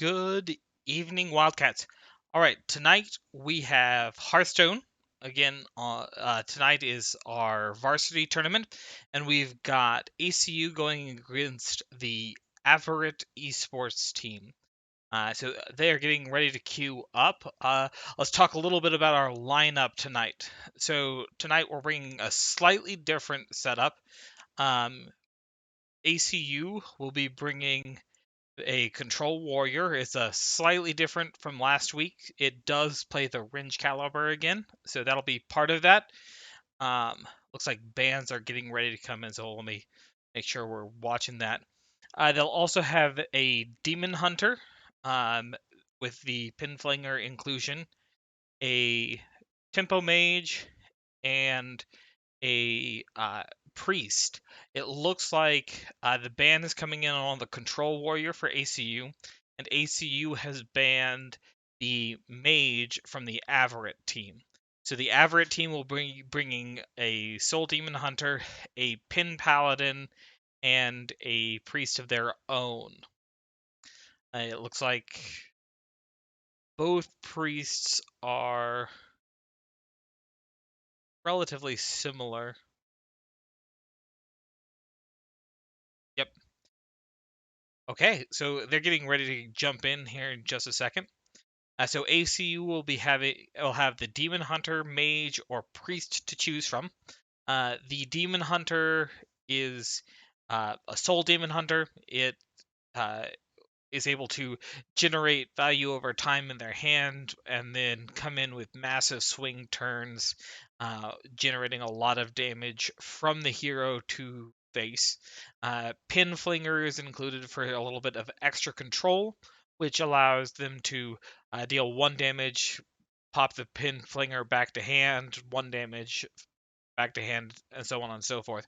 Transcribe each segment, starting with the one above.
Good evening, Wildcats. All right, tonight we have Hearthstone. Again, tonight is our varsity tournament, and we've got ACU going against the Averett esports team. So they are getting ready to queue up. Let's talk a little bit about our lineup tonight. So tonight we're bringing a slightly different setup. ACU will be bringing a control warrior. It's a slightly different from last week. It does play the range caliber again, so that'll be part of that. Looks like bands are getting ready to come in, so let me make sure we're watching that. They'll also have a demon hunter with the pinflinger inclusion, a tempo mage, and a priest. It looks like the ban is coming in on the control warrior for ACU, and ACU has banned the mage from the Averett team. So the Averett team will be bringing a soul demon hunter, a pin paladin, and a priest of their own. It looks like both priests are relatively similar. Yep. Okay, so they're getting ready to jump in here in just a second. So ACU will have the Demon Hunter, Mage, or Priest to choose from. The Demon Hunter is a Soul Demon Hunter. It is able to generate value over time in their hand and then come in with massive swing turns, generating a lot of damage from the hero to face. Pin Flinger is included for a little bit of extra control, which allows them to deal 1 damage, pop the Pin Flinger back to hand, 1 damage, back to hand, and so on and so forth.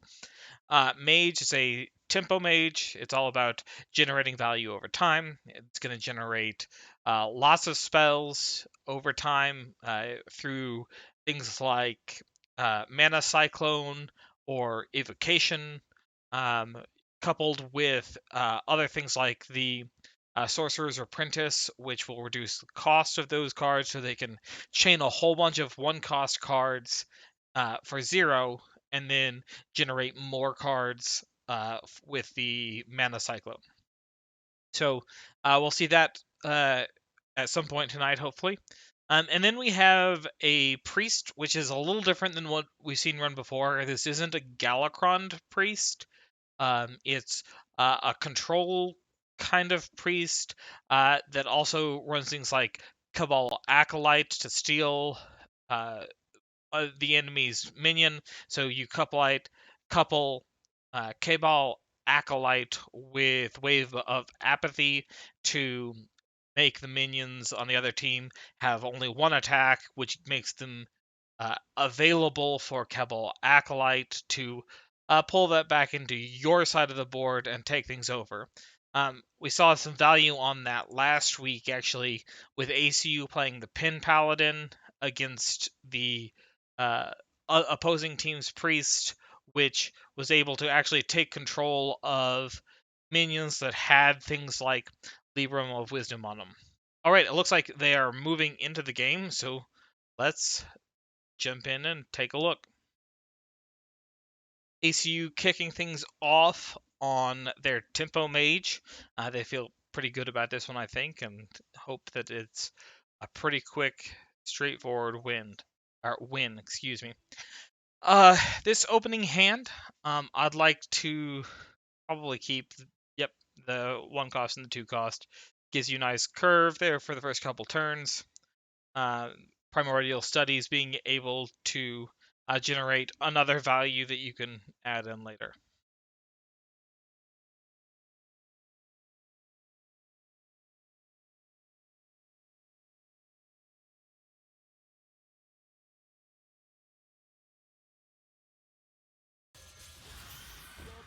Mage is a tempo mage. It's all about generating value over time. It's going to generate lots of spells over time through things like Mana Cyclone or Evocation, coupled with other things like the Sorcerer's Apprentice, which will reduce the cost of those cards so they can chain a whole bunch of 1-cost cards for 0 and then generate more cards with the Mana Cyclone. So we'll see that at some point tonight, hopefully. And then we have a priest, which is a little different than what we've seen run before. This isn't a Galakron priest. It's a control kind of priest that also runs things like Cabal Acolyte to steal the enemy's minion. So you couple Cabal Acolyte with Wave of Apathy to make the minions on the other team have only 1 attack, which makes them available for Cabal Acolyte to pull that back into your side of the board and take things over. We saw some value on that last week, actually, with ACU playing the Pin Paladin against the opposing team's Priest, which was able to actually take control of minions that had things like Libram of Wisdom on them. All right, it looks like they are moving into the game, so let's jump in and take a look. ACU kicking things off on their Tempo Mage. They feel pretty good about this one, I think, and hope that it's a pretty quick, straightforward win. Excuse me. This opening hand, I'd like to probably keep, the 1 cost and the 2 cost. Gives you a nice curve there for the first couple turns. Primordial Studies being able to generate another value that you can add in later.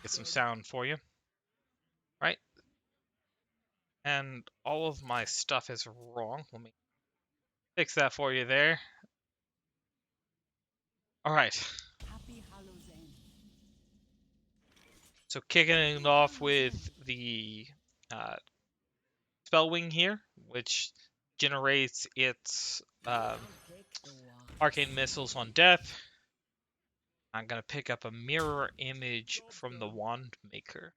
Get some sound for you. Right? And all of my stuff is wrong. Let me fix that for you there. Alright. So kicking it off with the Spellwing here, which generates its arcane missiles on death. I'm going to pick up a mirror image from the Wand Maker.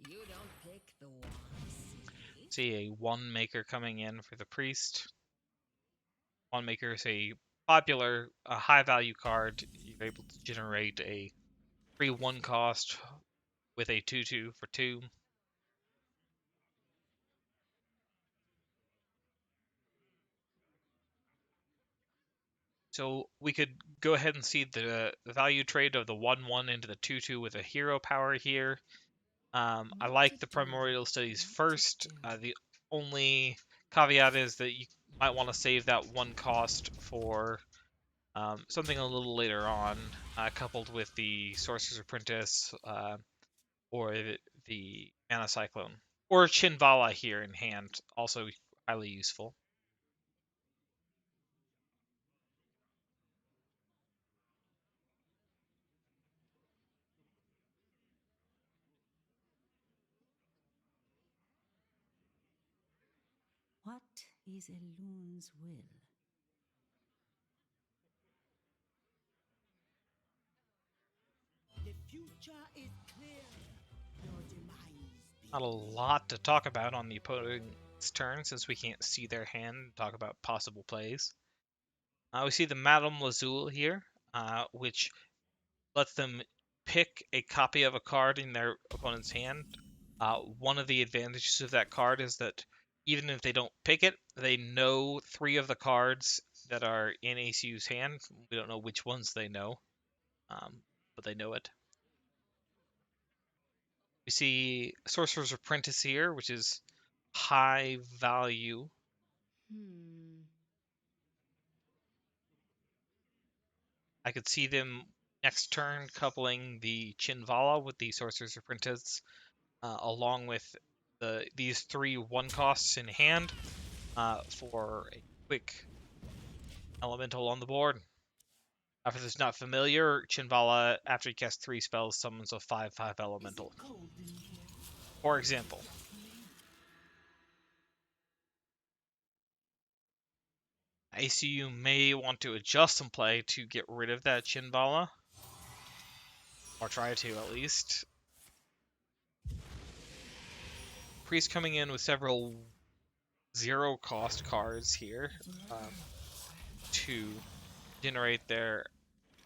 You don't pick the one. See a Wand Maker coming in for the Priest. Wand Maker is a popular, high value card. You're able to generate a free 1 cost with a 2/2 for 2. So we could go ahead and see the value trade of the 1/1 into the 2/2 with a hero power here. I like the Primordial Studies first. The only caveat is that you might want to save that 1 cost for something a little later on, coupled with the Sorcerer's Apprentice or the Mana Cyclone. Or Chinvala here in hand, also highly useful. What is a loon's will? The future is clear. Your demise. Not a lot to talk about on the opponent's turn since we can't see their hand and talk about possible plays. We see the Madame Lazul here, which lets them pick a copy of a card in their opponent's hand. One of the advantages of that card is that even if they don't pick it, they know 3 of the cards that are in ACU's hand. We don't know which ones they know, but they know it. We see Sorcerer's Apprentice here, which is high value. I could see them next turn coupling the Chinvala with the Sorcerer's Apprentice, along with these 3 1 costs in hand for a quick elemental on the board. If it's not familiar, Chinvala, after you cast 3 spells, summons a 5/5 elemental. For example. ACU may want to adjust some play to get rid of that Chinvala. Or try to, at least. Priest coming in with several 0 cost cards here to generate their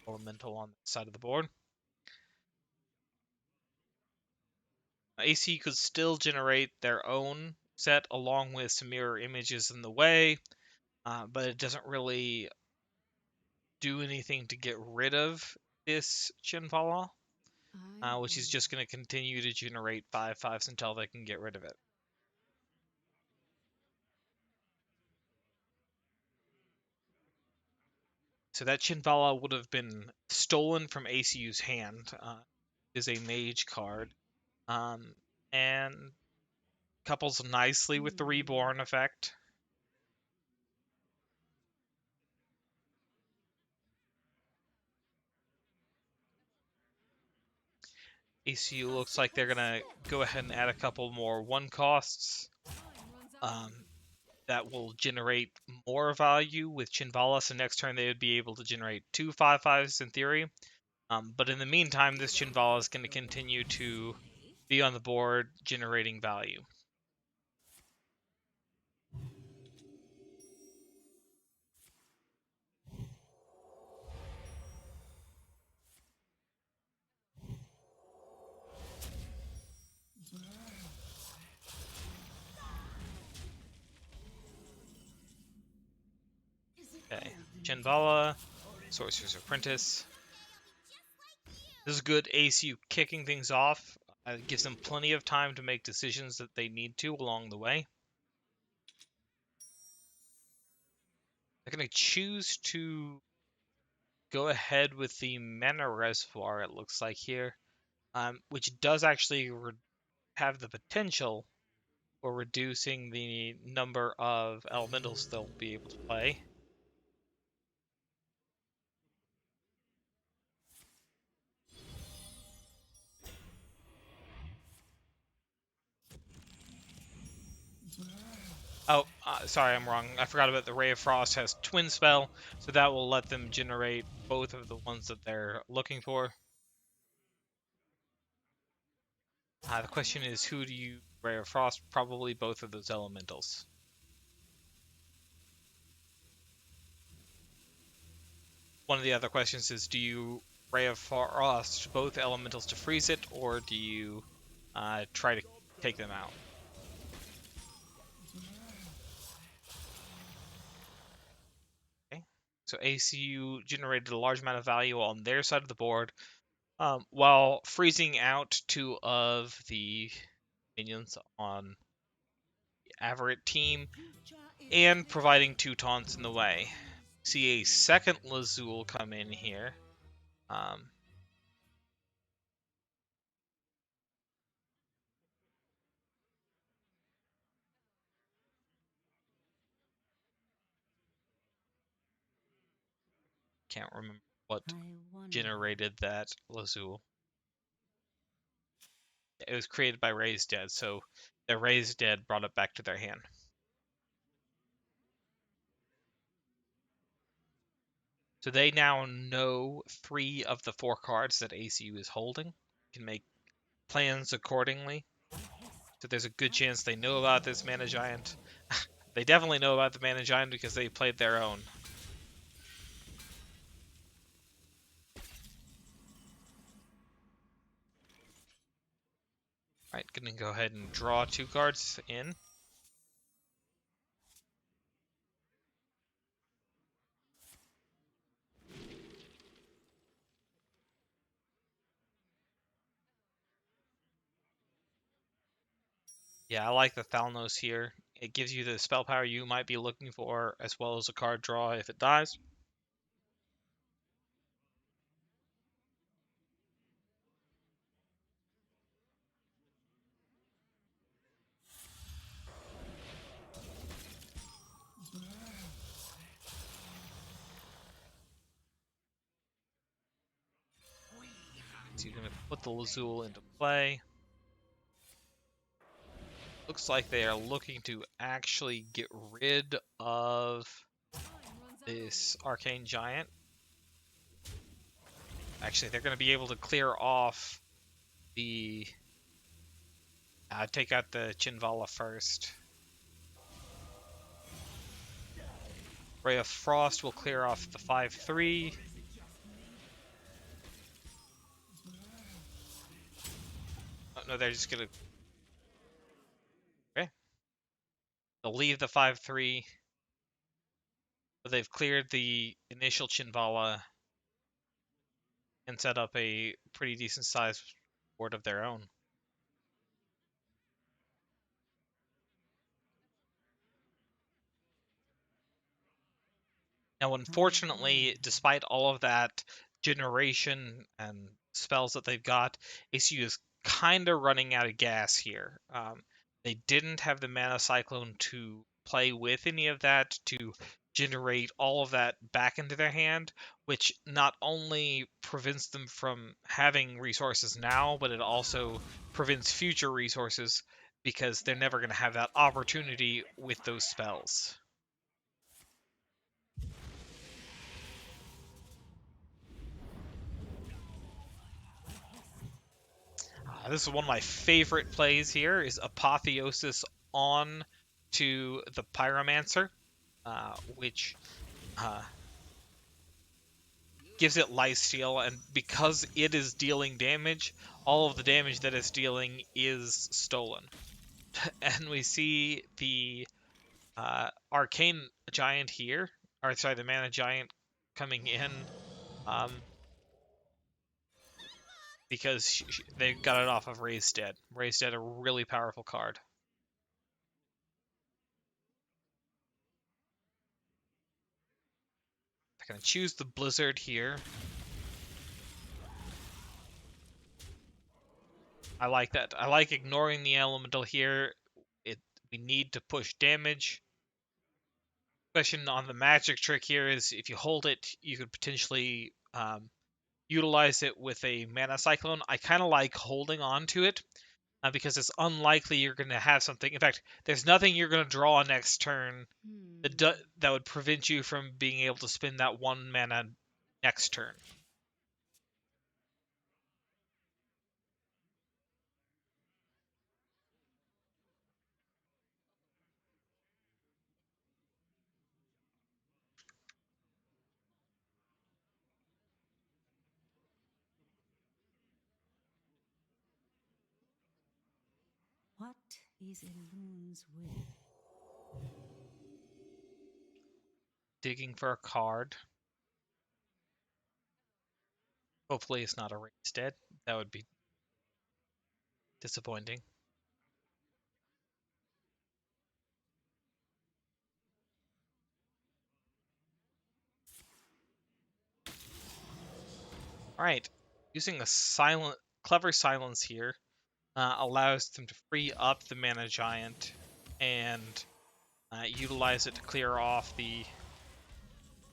elemental on the side of the board. AC could still generate their own set along with some mirror images in the way, but it doesn't really do anything to get rid of this Chinvala, which is just going to continue to generate 5/5s until they can get rid of it. So that Chinvala would have been stolen from ACU's hand. Is a mage card, and couples nicely with the Reborn effect. ACU looks like they're gonna go ahead and add a couple more 1 costs that will generate more value with Chinvala. So next turn they would be able to generate 2 5/5s in theory. But in the meantime, this Chinvala is going to continue to be on the board generating value. Okay, Chinvala, Sorcerer's Apprentice. This is good ACU kicking things off. It gives them plenty of time to make decisions that they need to along the way. They're going to choose to go ahead with the Mana Reservoir, it looks like here, which does actually have the potential for reducing the number of elementals they'll be able to play. sorry, I'm wrong. I forgot about the Ray of Frost has Twin Spell, so that will let them generate both of the ones that they're looking for. The question is, who do you Ray of Frost? Probably both of those elementals. One of the other questions is, do you Ray of Frost both elementals to freeze it, or do you try to take them out? Okay. So ACU generated a large amount of value on their side of the board, while freezing out two of the minions on the Averett team Future is and yet providing two taunts in the way. See a second Lazul come in here. Um, can't remember what I wonder. generated that Lazul. It was created by Raised Dead, so the Raised Dead brought it back to their hand. So they now know 3 of the 4 cards that ACU is holding. Can make plans accordingly. So there's a good chance they know about this Mana Giant. They definitely know about the Mana Giant because they played their own. Alright, gonna go ahead and draw 2 cards in. Yeah, I like the Thalnos here. It gives you the spell power you might be looking for, as well as a card draw if it dies. So you're going to put the Lazul into play. Looks like they are looking to actually get rid of this Arcane Giant. Actually, they're going to be able to clear off the... take out the Chinvala first. Ray of Frost will clear off the 5/3. Oh, no, they're just going to... Okay. They'll leave the 5/3. But they've cleared the initial Chinvala and set up a pretty decent sized board of their own. Now, unfortunately, despite all of that generation and spells that they've got, ACU is kind of running out of gas here. They didn't have the Mana Cyclone to play with any of that to generate all of that back into their hand, which not only prevents them from having resources now, but it also prevents future resources because they're never going to have that opportunity with those spells. This is one of my favorite plays here, is Apotheosis on to the Pyromancer, which gives it lifesteal, and because it is dealing damage, all of the damage that it's dealing is stolen. And we see the Arcane Giant here, or sorry, the Mana Giant coming in, because they got it off of Raised Dead. Raised Dead, a really powerful card. They're going to choose the Blizzard here. I like that. I like ignoring the elemental here. We need to push damage. Question on the magic trick here is if you hold it, you could potentially utilize it with a mana cyclone. I kind of like holding on to it because it's unlikely you're going to have something. In fact, there's nothing you're going to draw next turn that would prevent you from being able to spend that 1 mana next turn. What is Elun's will? Digging for a card. Hopefully it's not a race dead. That would be disappointing. Alright. Using a clever silence here allows them to free up the mana giant and utilize it to clear off the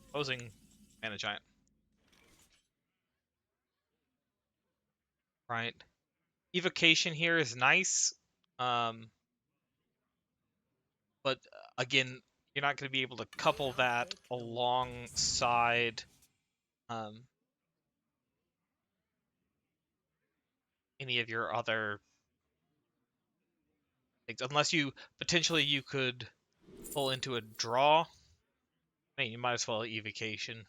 opposing mana giant. Right. Evocation here is nice, but again, you're not going to be able to couple that alongside any of your other things, unless you could pull into a draw. I mean, you might as well evocation.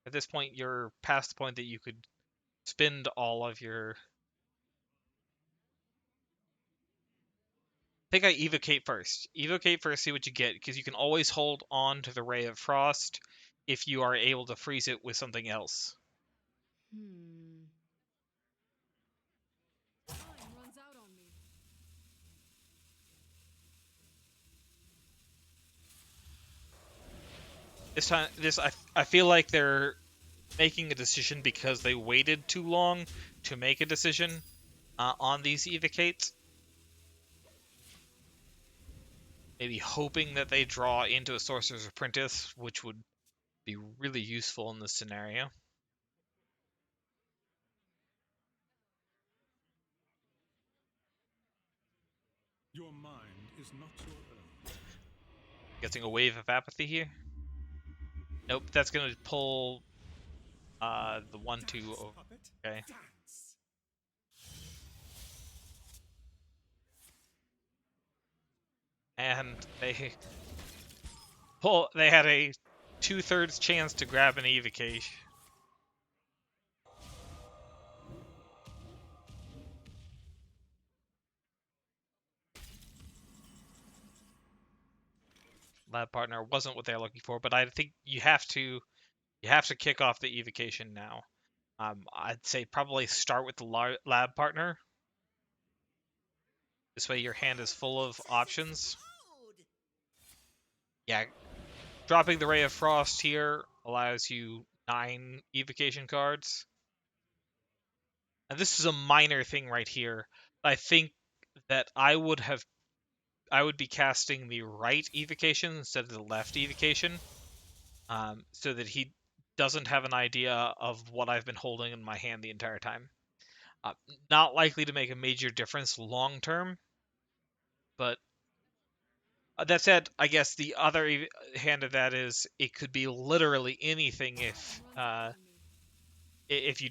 At this point, you're past the point that you could spend all of your. I think I evocate first. Evocate first, see what you get, because you can always hold on to the Ray of Frost if you are able to freeze it with something else. Time runs out on me. This time, I feel like they're making a decision because they waited too long to make a decision on these evocates. Maybe hoping that they draw into a Sorcerer's Apprentice, which would be really useful in this scenario. Your mind is not your own. Getting a wave of apathy here. Nope, that's going to pull the 1/2 over. Okay. And they had a 2/3 chance to grab an evocation. Lab partner wasn't what they're looking for, but I think you have to kick off the evocation now. I'd say probably start with the lab partner. This way your hand is full of options. Yeah, dropping the Ray of Frost here allows you 9 evocation cards. And this is a minor thing right here. I think that I would be casting the right evocation instead of the left evocation, so that he doesn't have an idea of what I've been holding in my hand the entire time. Not likely to make a major difference long term, but that said, I guess the other hand of that is it could be literally anything if you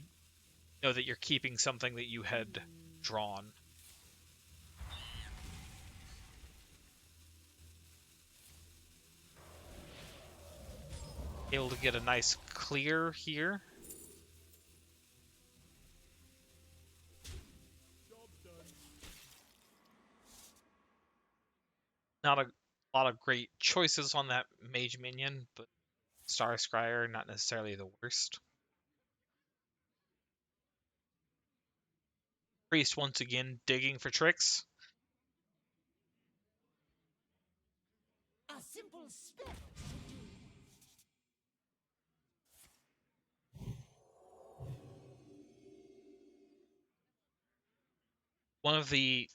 know that you're keeping something that you had drawn. Able to get a nice clear here. Not a lot of great choices on that mage minion, but Star Scryer not necessarily the worst. Priest once again digging for tricks. A simple spell. One of the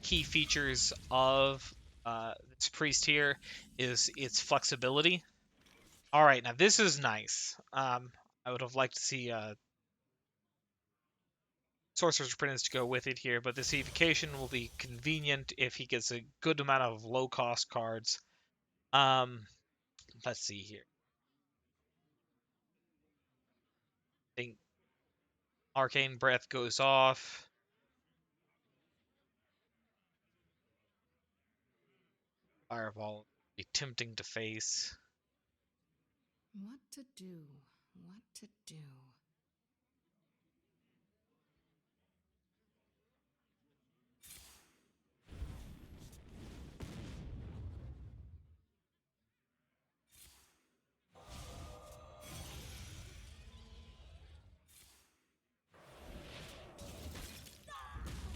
key features of this priest here is its flexibility. All right, now this is nice. I would have liked to see Sorcerer's Apprentice to go with it here, but this evocation will be convenient if he gets a good amount of low-cost cards. Let's see here. I think Arcane Breath goes off. Fireball be tempting to face. What to do? What to do?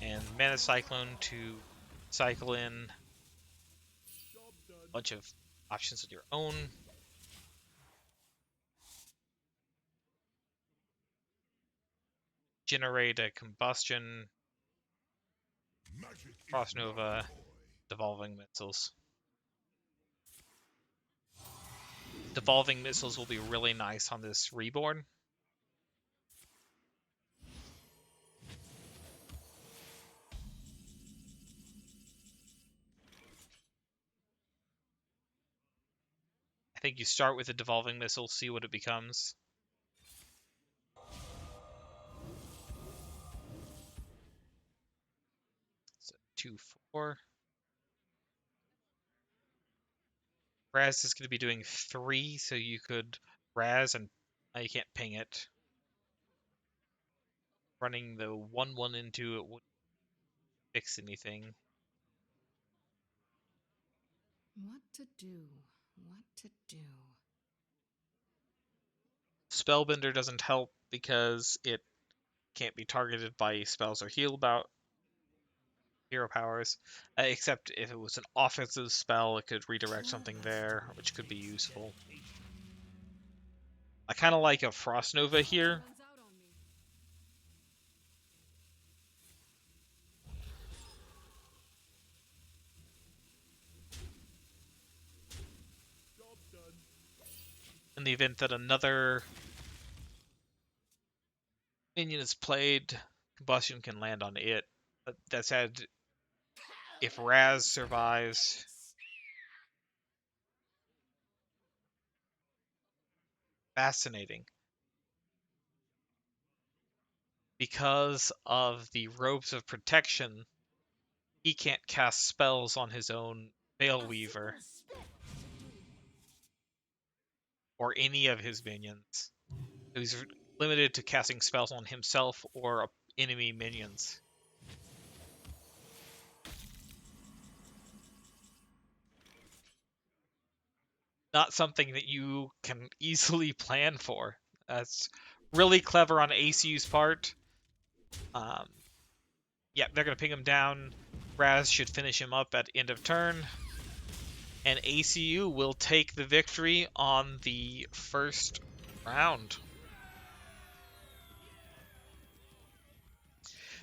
And Mana Cyclone to cycle in a bunch of options of your own. Generate a combustion, Frost Nova, Devolving Missiles. Devolving Missiles will be really nice on this Reborn. I think you start with a Devolving Missile, see what it becomes. So 2-4. Raz is going to be doing 3, so you could Raz and you can't ping it. Running the 1-1 into it wouldn't fix anything. What to do? What to do? Spellbender doesn't help because it can't be targeted by spells or heal about hero powers, except if it was an offensive spell, it could redirect something there, which could be useful. I kind of like a Frost Nova here. In the event that another minion is played, Combustion can land on it. But that said, if Raz survives, fascinating. Because of the Robes of Protection, he can't cast spells on his own Veil Weaver or any of his minions. So he's limited to casting spells on himself or enemy minions. Not something that you can easily plan for. That's really clever on ACU's part. Yeah, they're going to ping him down. Raz should finish him up at end of turn. And ACU will take the victory on the first round.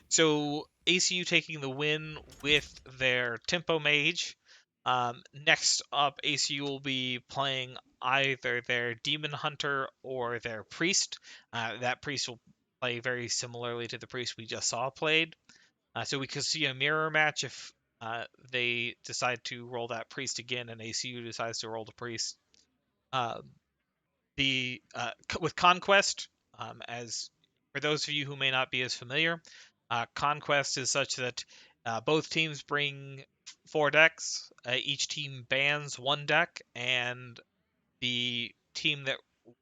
So ACU taking the win with their Tempo Mage. Next up, ACU will be playing either their Demon Hunter or their Priest. That Priest will play very similarly to the Priest we just saw played. So we could see a mirror match if they decide to roll that Priest again and ACU decides to roll the Priest. With Conquest, as for those of you who may not be as familiar, Conquest is such that both teams bring 4 decks. Each team bans 1 deck, and the team that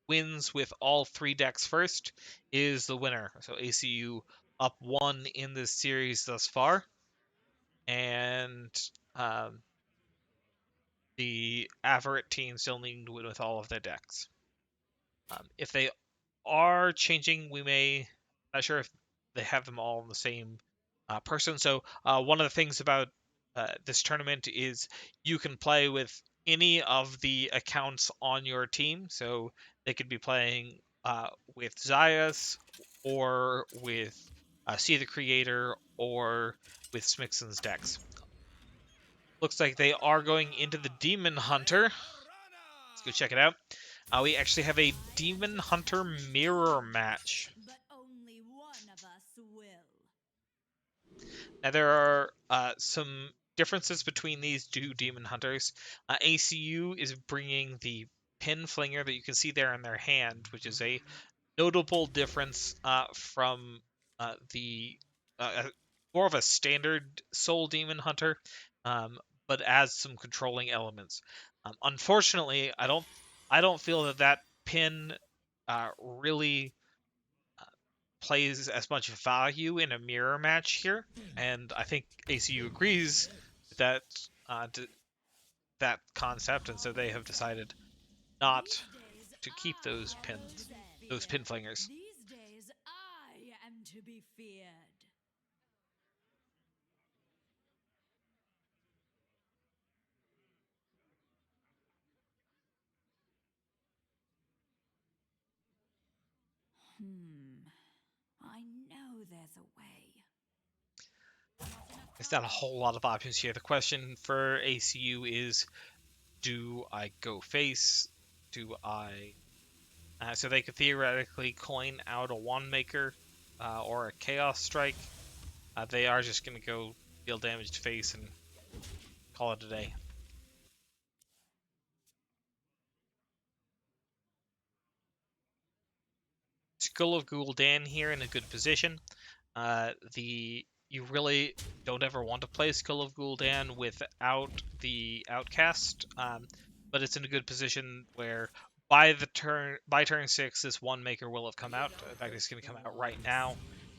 wins with all 3 decks first is the winner. So ACU up 1 in this series thus far, and the Averett team still need to win with all of their decks. If they are changing, we may, not sure if they have them all in the same person. So one of the things about this tournament is you can play with any of the accounts on your team. So they could be playing with Zayas or with See the Creator or with Smixon's decks. Looks like they are going into the Demon Hunter. Let's go check it out. We actually have a Demon Hunter mirror match. But only one of us will. Now there are some differences between these two demon hunters. ACU is bringing the pin flinger that you can see there in their hand, which is a notable difference from the more of a standard soul demon hunter, um, but adds some controlling elements. Unfortunately, I don't feel that pin really plays as much value in a mirror match here, and I think ACU agrees with that concept, and so they have decided not These days to keep I those am to pins, be those pin feared. flingers. These days I am to be feared. I know there's a way. There's not a whole lot of options here. The question for ACU is, do I go face? Do I so they could theoretically coin out a Wand Maker or a Chaos Strike. They are just going to go deal damage to face and call it a day. Skull of Gul'dan here in a good position. You really don't ever want to play Skull of Gul'dan without the Outcast, but it's in a good position where by turn 6, this One Maker will have come out. In fact, it's going to come out right now,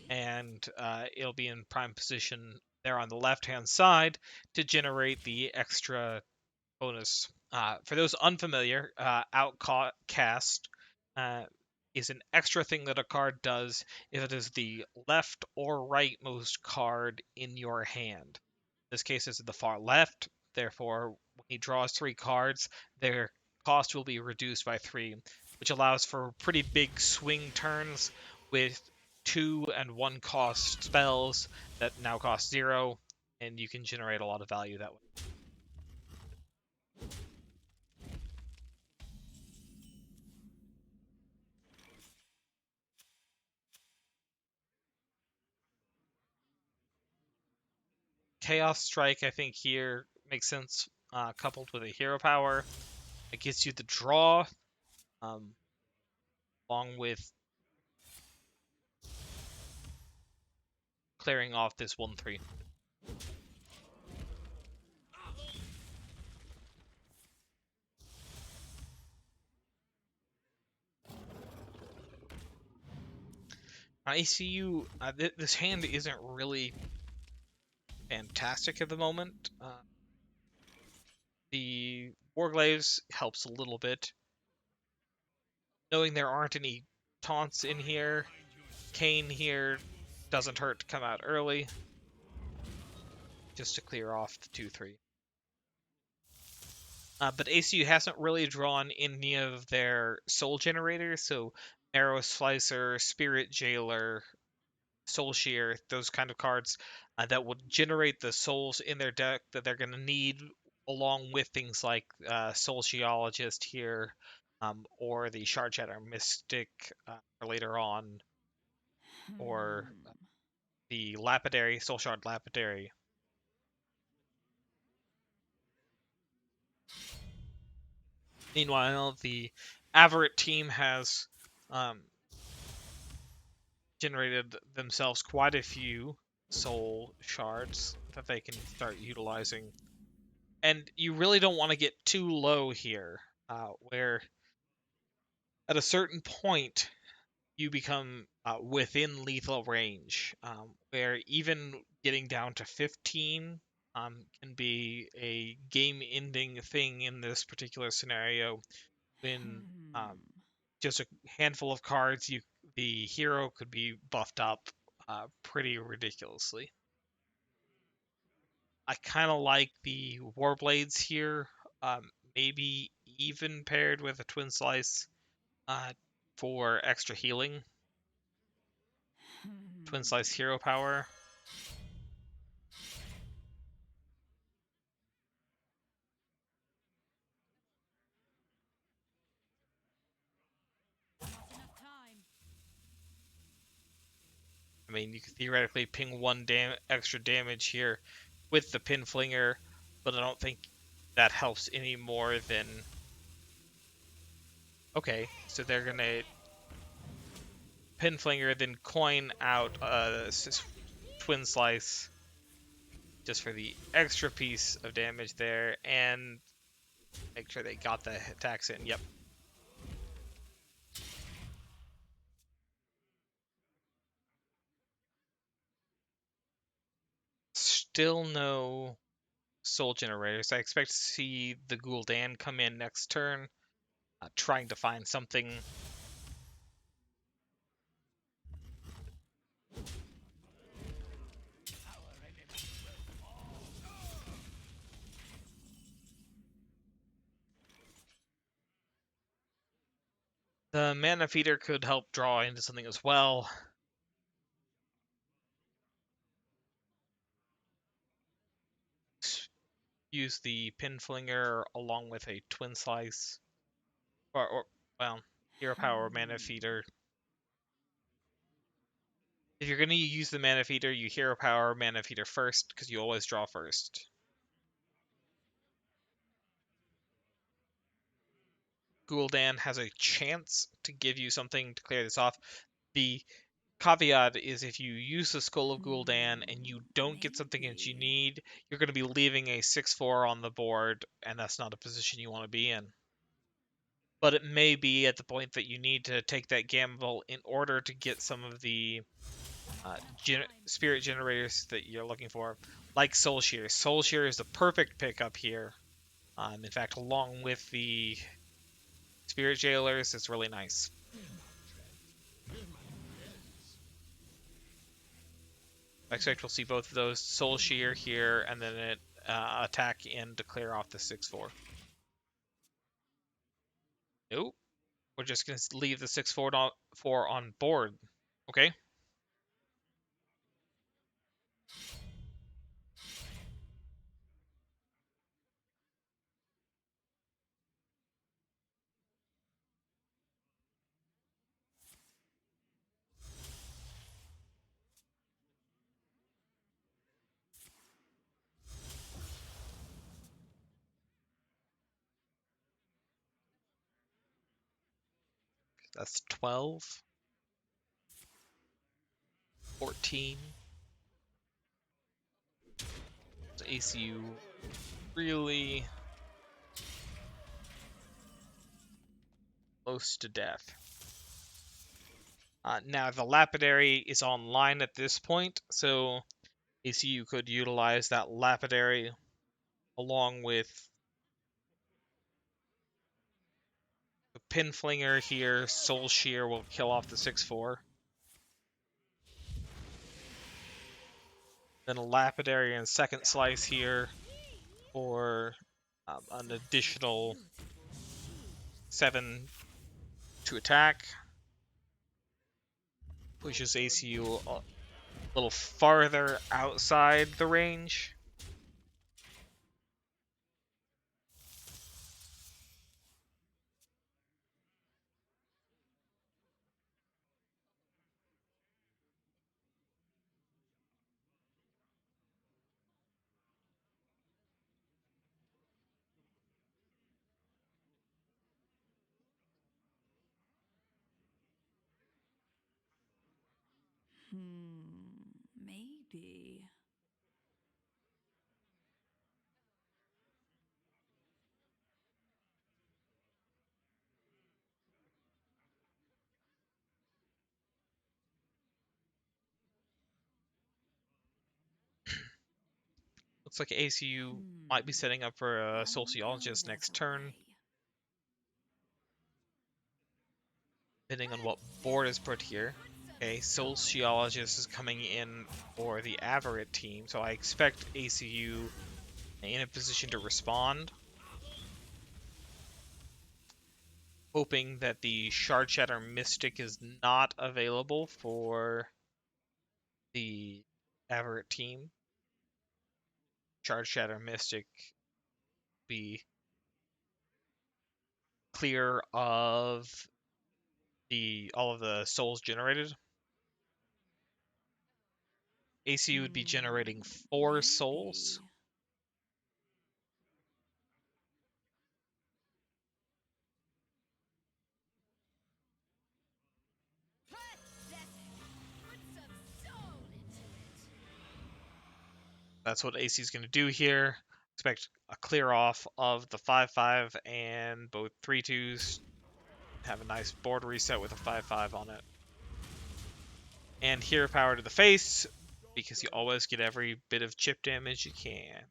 and it'll be in prime position there on the left hand side to generate the extra bonus. For those unfamiliar, Outcast uh, is an extra thing that a card does if it is the left or rightmost card in your hand. In this case, it's the far left. Therefore, when he draws 3 cards, their cost will be reduced by 3, which allows for pretty big swing turns with 2 and 1 cost spells that now cost 0, and you can generate a lot of value that way. Chaos Strike, I think, here makes sense, coupled with a hero power. It gets you the draw, um, along with clearing off this 1/3. ACU, this hand isn't really fantastic at the moment. The Warglaves helps a little bit. Knowing there aren't any taunts in here, Kane here doesn't hurt to come out early, just to clear off the 2/3. But ACU hasn't really drawn any of their soul generators, so Arrow Slicer, Spirit Jailer, Soul Shear, those kind of cards that would generate the souls in their deck that they're going to need, along with things like Soul Geologist here, or the Shard Shatter Mystic for later on, or the Lapidary, Soul Shard Lapidary. Meanwhile, the Averett team has generated themselves quite a few soul shards that they can start utilizing. And you really don't want to get too low here, where at a certain point you become within lethal range, where even getting down to 15 can be a game-ending thing in this particular scenario when just a handful of cards, the hero could be buffed up pretty ridiculously. I kind of like the Warblades here, maybe even paired with a Twin Slice uh, for extra healing. Twin Slice hero power. mean, you could theoretically ping one extra damage here with the pin flinger, but I don't think that helps any more than. Okay, so they're gonna pin flinger, then coin out twin slice just for the extra piece of damage there, and make sure they got the attacks in. Yep. Still no soul generators. I expect to see the Gul'dan come in next turn, trying to find something. The mana feeder could help draw into something as well. Use the pin flinger along with a twin slice, or well, hero power mana feeder. If you're gonna use the mana feeder, you hero power mana feeder first because you always draw first. Gul'dan has a chance to give you something to clear this off. The caveat is if you use the Skull of Gul'dan and you don't get something that you need, you're going to be leaving a 6/4 on the board, and that's not a position you want to be in. But it may be at the point that you need to take that gamble in order to get some of the spirit generators that you're looking for, like Soul Shear. Soul Shear is the perfect pickup here. In fact, along with the Spirit Jailers, it's really nice. I expect we'll see both of those. Soul Shear here, and then it attack in to clear off the 6/4. Nope. We're just going to leave the 6/4 on board. Okay? That's 12, 14. So ACU really close to death. Now, the Lapidary is online at this point, so ACU could utilize that Lapidary along with the Pin Flinger here. Soul Shear will kill off the 6/4. Then a Lapidary and second slice here for an additional 7 to attack. Pushes ACU a little farther outside the range. Maybe. Looks like ACU might be setting up for a How well Sociologist there's next a turn, way. depending on what board is put here. Okay, Sociologist is coming in for the Averett team, so I expect ACU in a position to respond, hoping that the Shard Shatter Mystic is not available for the Averett team. Shard Shatter Mystic be clear of all of the souls generated. ACU would be generating 4 souls. Maybe. That's what AC is going to do here. Expect a clear off of the 5/5 and both 3/2s. Have a nice board reset with a 5/5 on it. And hero power to the face, because you always get every bit of chip damage you can.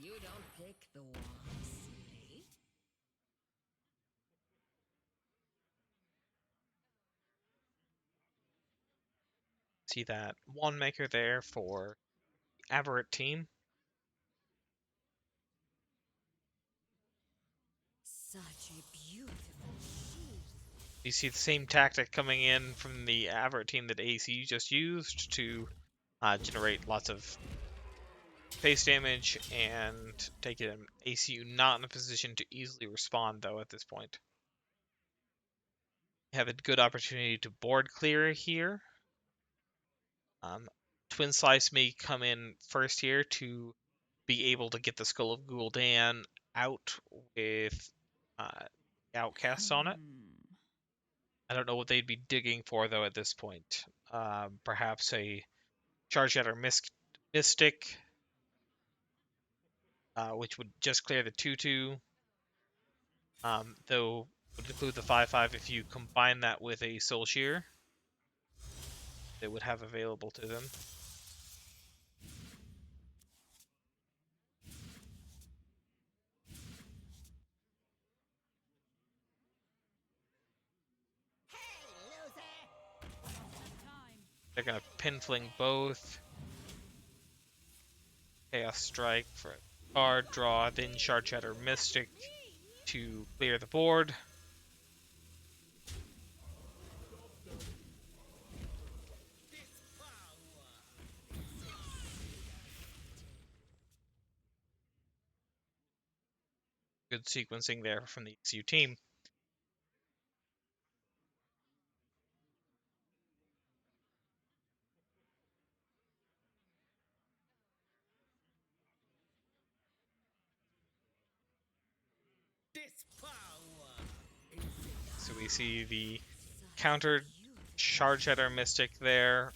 You don't pick the one, silly. See that one maker there for the Averett team. Such a beautiful sheath. You see the same tactic coming in from the Averett team that ACU just used to generate lots of face damage and take it. ACU not in a position to easily respond though at this point. Have a good opportunity to board clear here. Twin Slice may come in first here to be able to get the Skull of Gul'dan out with Outcast on it. I don't know what they'd be digging for though at this point. Perhaps a Charge Shatter Mystic, which would just clear the 2/2. Though would include the 5/5 if you combine that with a Soul Shear they would have available to them. They're gonna Pinfling both. Chaos Strike for a card draw, then Shard Shatter Mystic to clear the board. Good sequencing there from the ACU team. So we see the countered Shard Shatter Mystic there.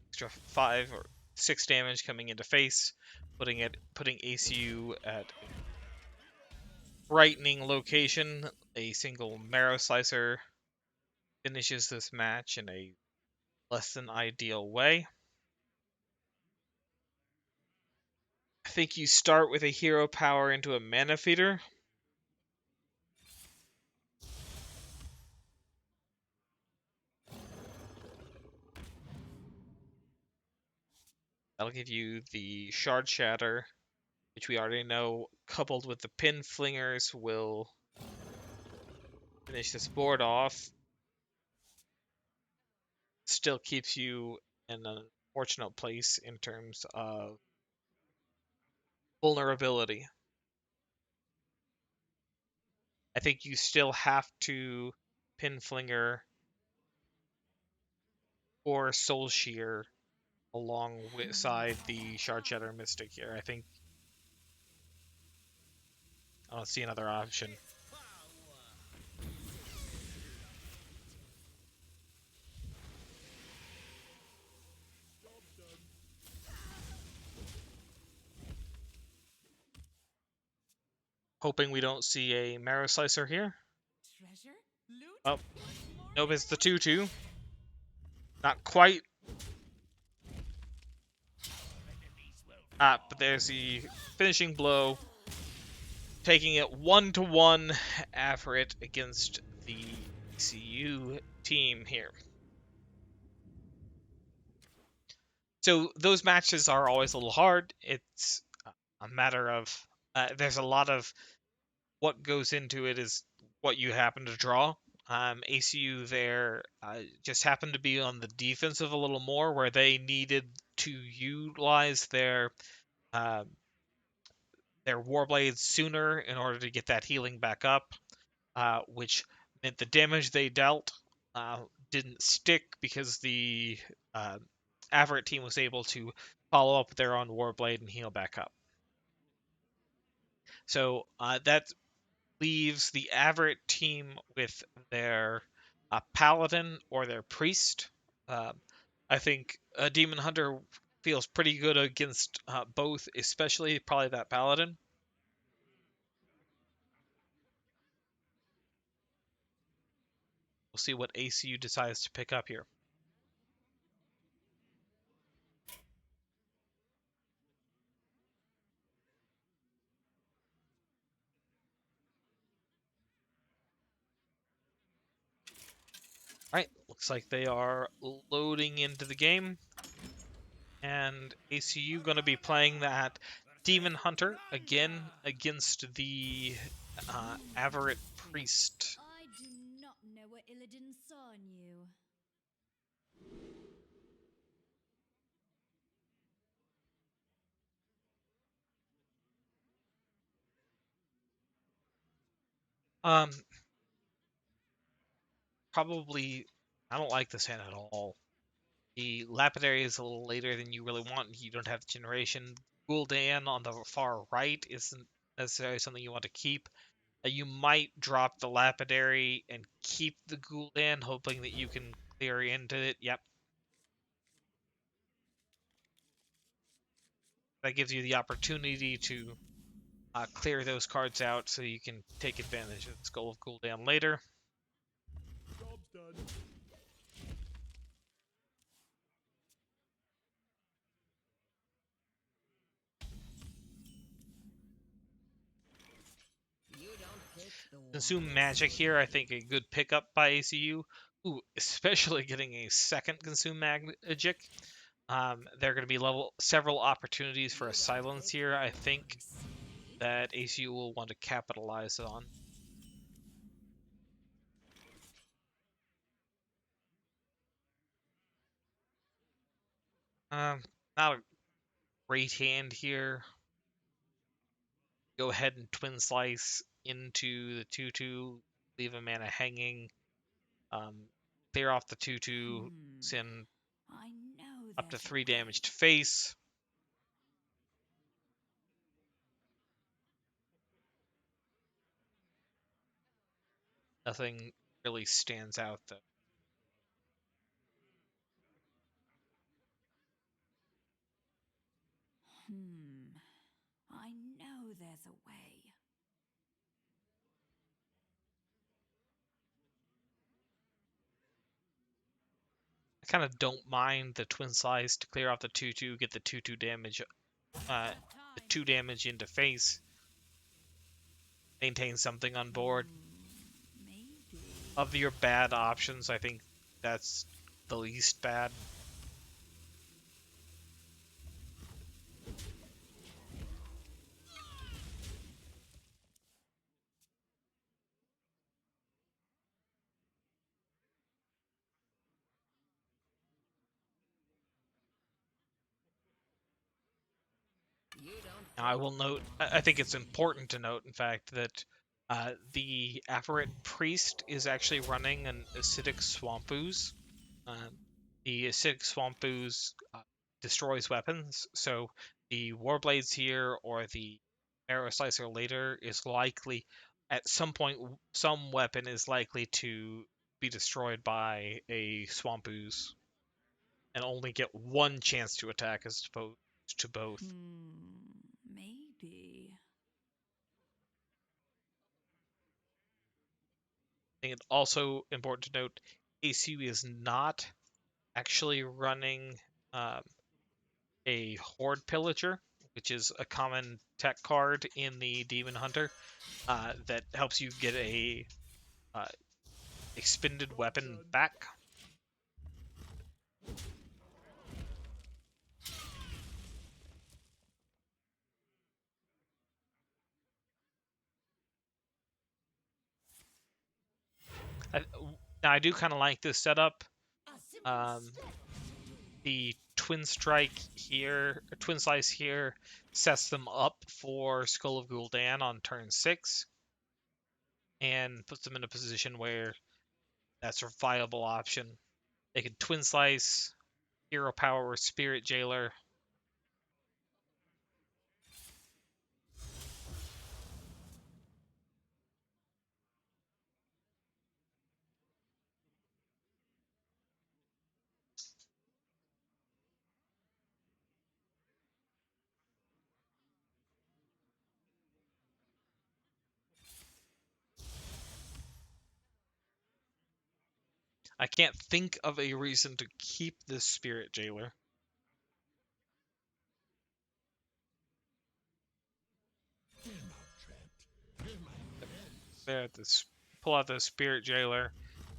Extra 5 or 6 damage coming into face, putting ACU at a frightening location. A single Marrow Slicer finishes this match in a less than ideal way. I think you start with a hero power into a Mana Feeder. That'll give you the Shard Shatter, which we already know, coupled with the Pin Flingers, will finish this board off. Still keeps you in an unfortunate place in terms of vulnerability. I think you still have to Pin Flinger or Soul Shear alongside the Shard Shatter Mystic here. I don't see another option. Hoping we don't see a Marrow Slicer here. Treasure? Loot? Oh, nope, it's the 2/2. Not quite. But there's the finishing blow. Taking it 1-1 Averett against the ACU team here. So those matches are always a little hard. It's a matter of there's a lot of what goes into it is what you happen to draw. ACU there just happened to be on the defensive a little more, where they needed to utilize their Warblades sooner in order to get that healing back up, which meant the damage they dealt didn't stick because the Averett team was able to follow up with their own Warblade and heal back up. So that leaves the Averett team with their Paladin or their Priest. I think a Demon Hunter feels pretty good against both, especially probably that Paladin. We'll see what ACU decides to pick up here. All right, looks like they are loading into the game. And ACU going to be playing that Demon Hunter again against the Averett Priest. I do not know what Illidan saw in you. Um, probably, I don't like this hand at all. The Lapidary is a little later than you really want. You don't have the generation. Gul'dan on the far right isn't necessarily something you want to keep. You might drop the Lapidary and keep the Gul'dan, hoping that you can clear into it. Yep. That gives you the opportunity to clear those cards out so you can take advantage of the Skull of Gul'dan later. Job's done. Consume Magic here, I think a good pickup by ACU. Ooh, especially getting a second Consume Magic. There are going to be several opportunities for a silence here, I think, that ACU will want to capitalize on. Not a great hand here. Go ahead and Twin Slice into the 2/2, leave a mana hanging. Clear off the 2/2, send I know up to there's a 3 way. damage to face. Nothing really stands out though. I know there's a way. I kind of don't mind the Twin Slice to clear off the 2/2, get the 2/2 damage, the 2 damage into face, maintain something on board. Maybe. Of your bad options, I think that's the least bad. Now, I will note, I think it's important to note, in fact, that the Averett Priest is actually running an Acidic Swamp Ooze. The Acidic Swamp Ooze destroys weapons, so the Warblades here or the Arrow Slicer later is likely, at some point, some weapon is likely to be destroyed by a Swamp Ooze and only get one chance to attack as opposed to both. Maybe. I think it's also important to note ACU is not actually running a Horde Pillager, which is a common tech card in the Demon Hunter that helps you get a expended weapon back. I, now I do kind of like this setup. The Twin Strike here, Twin Slice here, sets them up for Skull of Gul'dan on turn 6, and puts them in a position where that's a viable option. They can Twin Slice, Hero Power, or Spirit Jailer. I can't think of a reason to keep this Spirit Jailer. There, pull out the Spirit Jailer,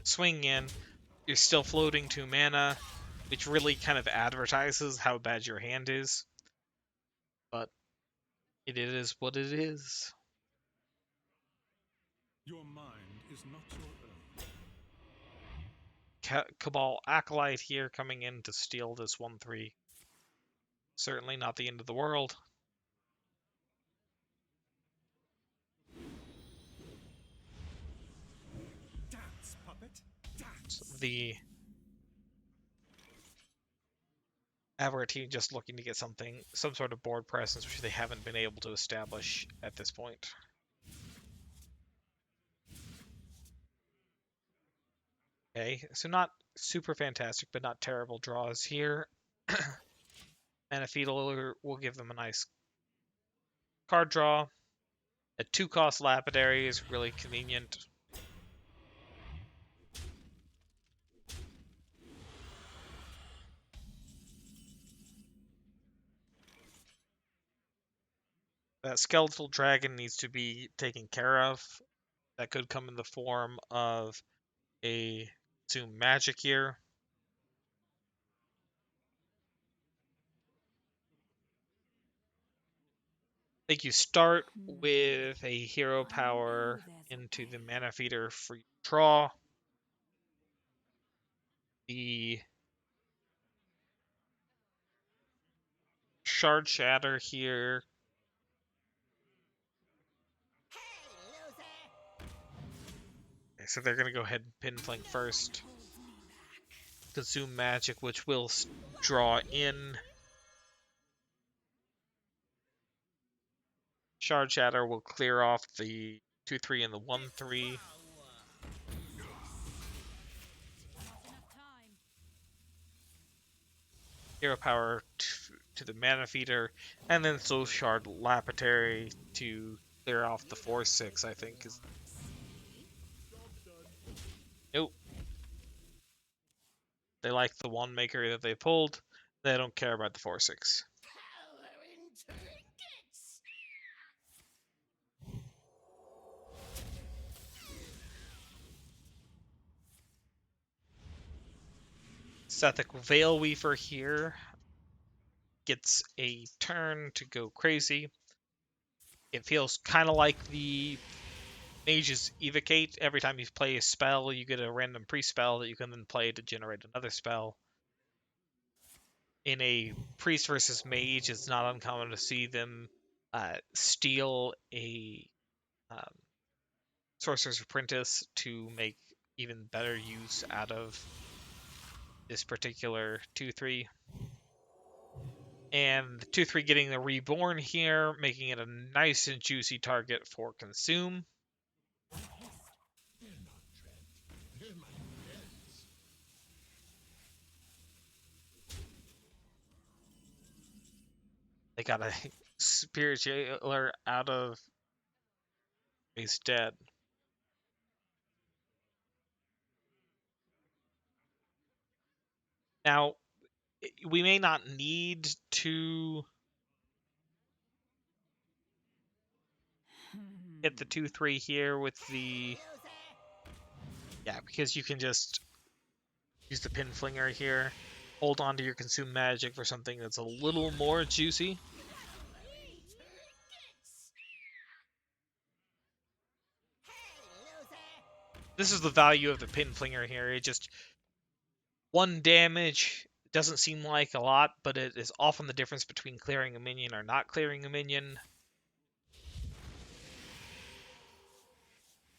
swing in. You're still floating 2 mana, which really kind of advertises how bad your hand is. But it is what it is. Your mind is not your own. Cabal Acolyte here coming in to steal this 1/3. Certainly not the end of the world. Dance, puppet. Dance. The Averett team just looking to get some sort of board presence, which they haven't been able to establish at this point. Okay, so not super fantastic, but not terrible draws here. And a Fetal will give them a nice card draw. A 2-cost Lapidary is really convenient. That Skeletal Dragon needs to be taken care of. That could come in the form of a Zoom Magic here. I think you start with a Hero Power into the Mana Feeder for draw. The Shard Shatter here. Okay, so they're going to go ahead and Pin Fling first. Consume Magic, which will draw in. Shard Shatter will clear off the 2/3 and the 1/3. Hero Power to the Mana Feeder, and then Soul Shard Lapidary to clear off the 4/6, I think. Nope. They like the 1 maker that they pulled. They don't care about the 4/6. Sethic Veil Weaver here gets a turn to go crazy. It feels kind of like the Mage's Evocate. Every time you play a spell, you get a random pre-spell that you can then play to generate another spell. In a Priest versus Mage, it's not uncommon to see them steal a Sorcerer's Apprentice to make even better use out of this particular 2/3. And the 2/3 getting the Reborn here, making it a nice and juicy target for Consume. They got a Spirit Jailer out of he's dead. Now, we may not need to hit the 2/3 here with the... Yeah, because you can just use the Pin Flinger here. Hold on to your Consume Magic for something that's a little more juicy. This is the value of the Pin Flinger here. It just 1 damage, It doesn't seem like a lot, but it is often the difference between clearing a minion or not clearing a minion.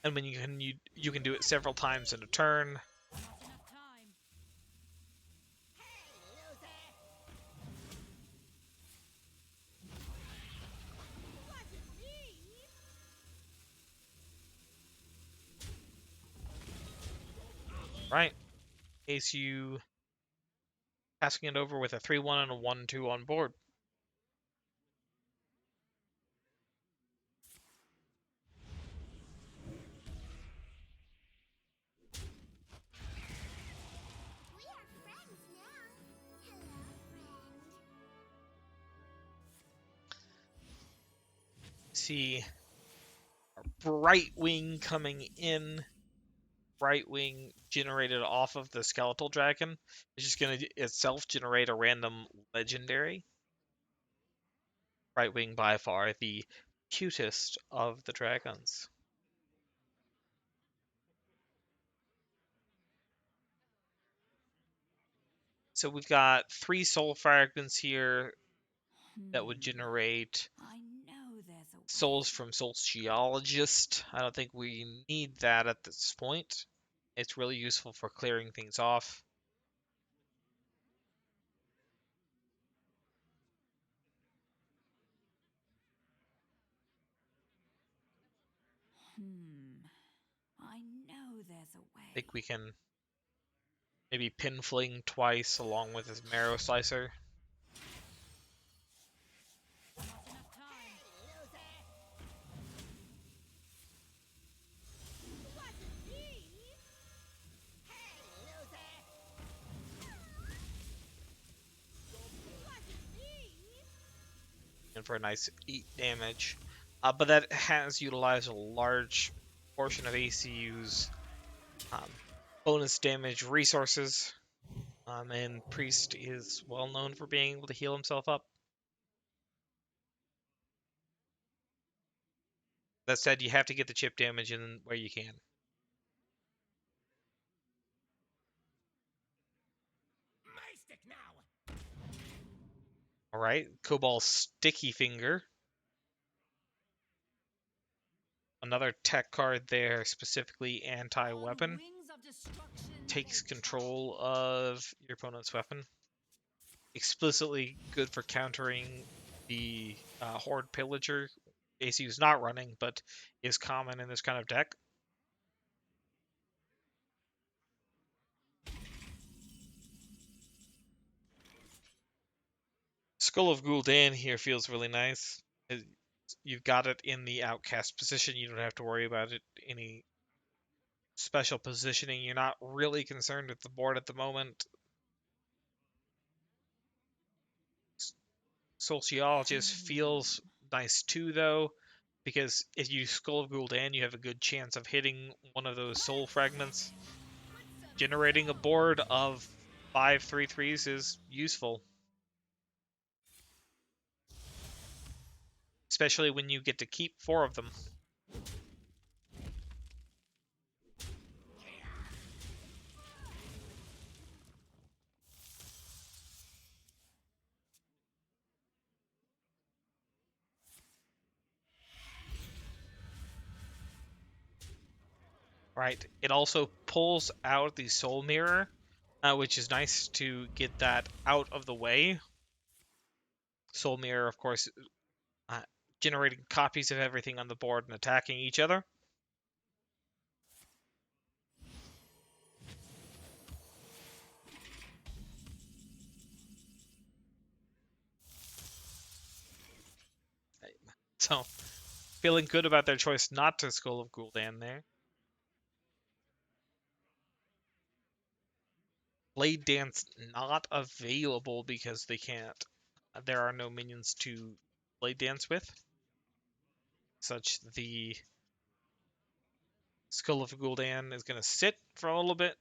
And when you can do it several times in a turn. Not enough time. Right. ACU passing it over with a 3-1 and a 1-2 on board. We are friends now. Hello, friend. See Bright Wing coming in. Bright Wing generated off of the Skeletal Dragon. It's just going to itself generate a random legendary. Bright Wing by far the cutest of the dragons. So we've got 3 soul fragments here that would generate I know there's a way. souls from Sociologist. I don't think we need that at this point. It's really useful for clearing things off. I know there's a way. I think we can maybe pin fling twice along with his marrow slicer. Not enough time. And for a nice 8 damage. But that has utilized a large portion of ACU's bonus damage resources. And Priest is well known for being able to heal himself up. That said, you have to get the chip damage in where you can. Alright, Cobalt Sticky Finger. Another tech card there, specifically anti-weapon. Wings of destruction Takes they control of your opponent's weapon. Explicitly good for countering the Horde Pillager. ACU is not running, but is common in this kind of deck. Skull of Gul'dan here feels really nice. You've got it in the outcast position. You don't have to worry about it any special positioning. You're not really concerned with the board at the moment. Sociologist feels nice too, though, because if you Skull of Gul'dan, you have a good chance of hitting one of those soul fragments. Generating a board of 5 3/3s is useful. Especially when you get to keep 4 of them. Right. It also pulls out the Soul Mirror, which is nice to get that out of the way. Soul Mirror, of course, uh, generating copies of everything on the board and attacking each other. So, feeling good about their choice not to Skull of Gul'dan there. Blade Dance not available because they can't. There are no minions to Blade Dance with. Such the Skull of Gul'dan is going to sit for a little bit.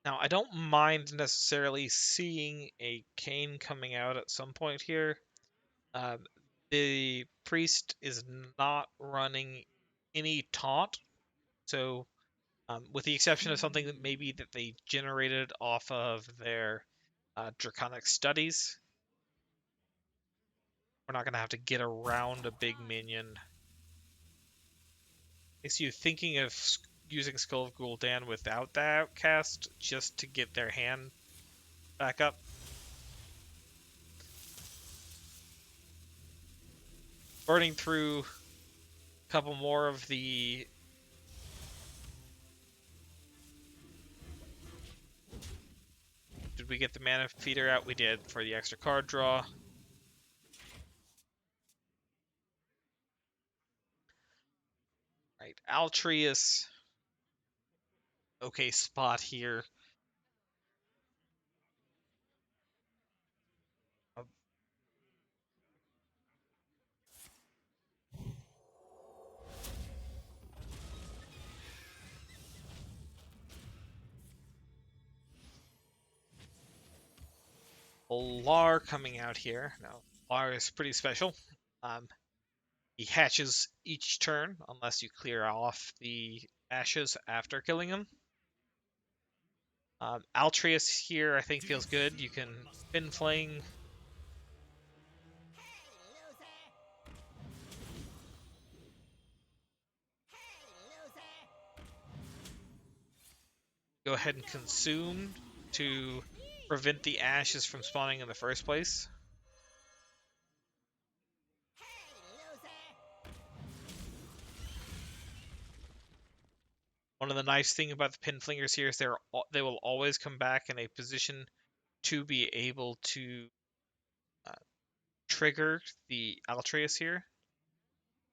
Now, I don't mind necessarily seeing a Kane coming out at some point here. The priest is not running any taunt. So, with the exception of something that maybe that they generated off of their Draconic Studies, we're not going to have to get around a big minion. Is you thinking of using Skull of Gul'dan without the Outcast just to get their hand back up? Burning through a couple more of the... Did we get the Mana Feeder out? We did for the extra card draw. Right, Altreus. Okay spot here. Lar coming out here. Now, Lar is pretty special. He hatches each turn unless you clear off the ashes after killing him. Altreus here I think feels good. You can Fin Fling. Go ahead and consume to prevent the ashes from spawning in the first place. One of the nice things about the Pinflingers here is they will always come back in a position to be able to trigger the Altreus here.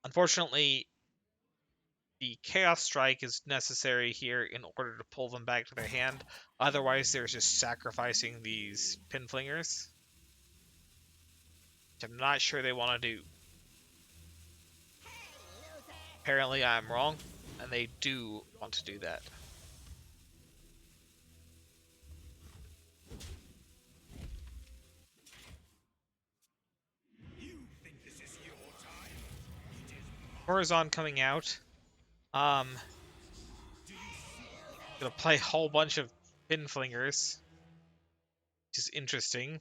Unfortunately, the Chaos Strike is necessary here in order to pull them back to their hand. Otherwise, they're just sacrificing these Pinflingers, which I'm not sure they want to do. Apparently, I'm wrong, and they do want to do that. Horizon coming out. Gonna play a whole bunch of Pinflingers, which is interesting.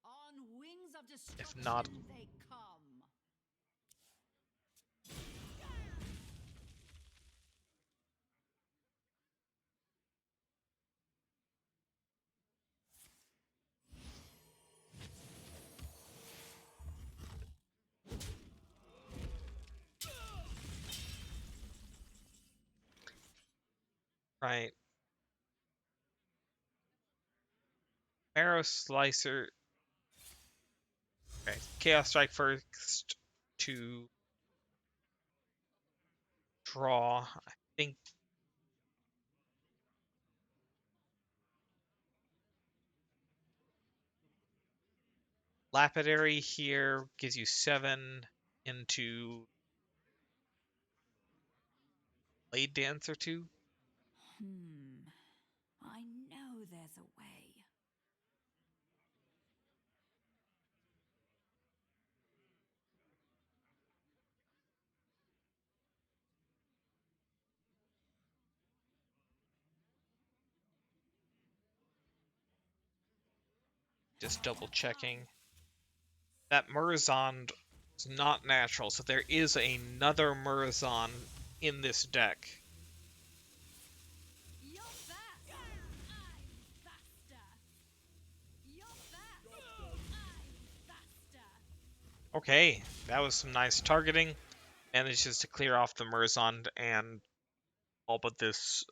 On wings of If not, destruction they come. right. Arrow Slicer. Okay, Chaos Strike first to draw. I think Lapidary here gives you 7 into Blade Dancer 2. I know there's a way. Just double checking. That Murazond is not natural, so there is another Murazond in this deck. You're fast. I'm faster. You're fast. I'm faster. Okay, that was some nice targeting. Manages to clear off the Murazond and all but this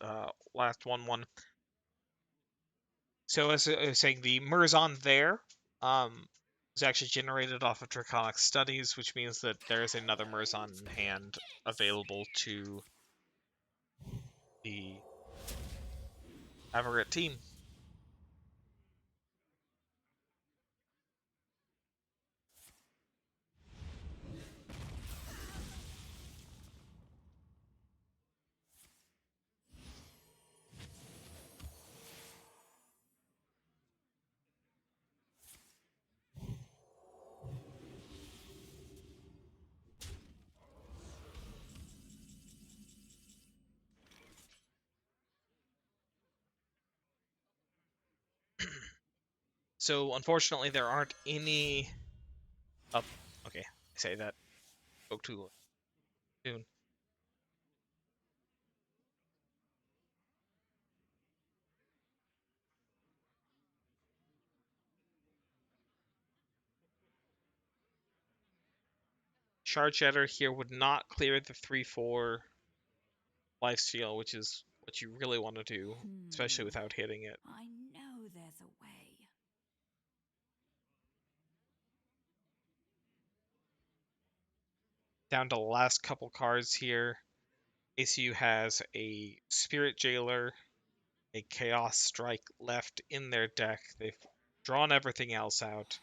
last 1/1. So as I was saying, the Murazond there was actually generated off of Draconic Studies, which means that there is another Murazond in hand available to the Averett team. So unfortunately, there aren't any. Up. Okay, I say that. Spoke too soon. Shard Shatter here would not clear the 3/4 lifesteal, which is what you really want to do, especially without hitting it. I know there's a way. Down to the last couple cards here. ACU has a Spirit Jailer, a Chaos Strike left in their deck. They've drawn everything else out.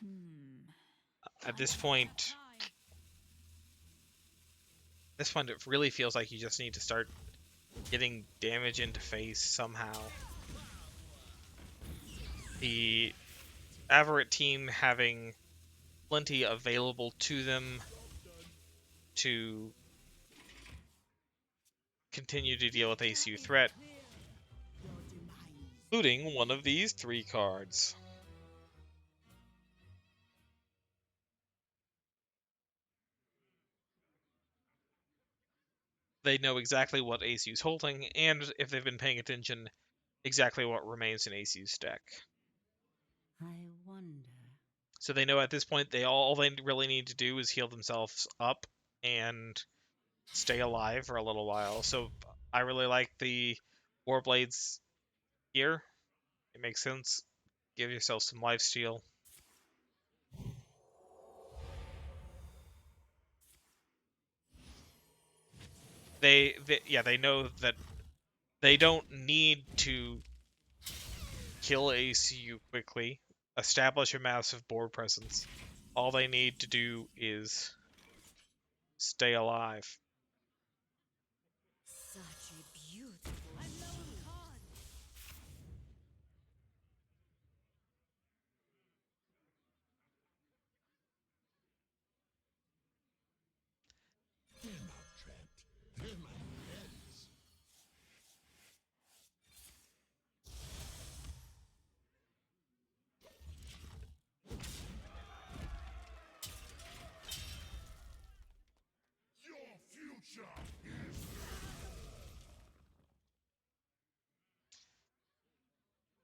At this point, it really feels like you just need to start getting damage into face somehow. The Averett team having plenty available to them to continue to deal with ACU threat, including one of these 3 cards. They know exactly what ACU's holding, and if they've been paying attention, exactly what remains in ACU's deck. I wonder. So they know at this point all they really need to do is heal themselves up and stay alive for a little while. So I really like the Warblades here. It makes sense. Give yourself some lifesteal. They know that they don't need to kill ACU quickly, establish a massive board presence. All they need to do is stay alive. Such a beautiful. I'm low on cards.